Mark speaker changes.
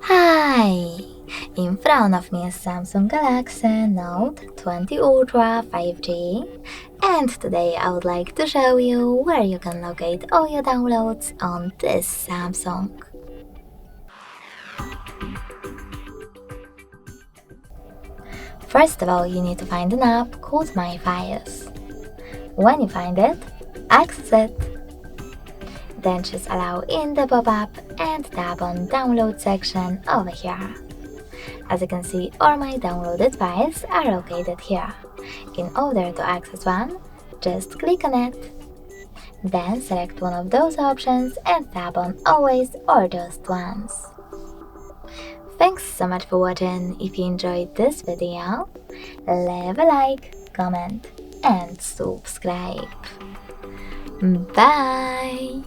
Speaker 1: Hi! In front of me is Samsung Galaxy Note 20 Ultra 5G, and today I would like to show you where you can locate all your downloads on this Samsung. First of all, you need to find an app called My Files. When you find it, access it. Then choose Allow in the pop-up and tap on Download section over here. As you can see, all my downloaded files are located here. In order to access one, just click on it. Then select one of those options and tap on Always or Just Once. Thanks so much for watching. If you enjoyed this video, leave a like, comment and subscribe. Bye!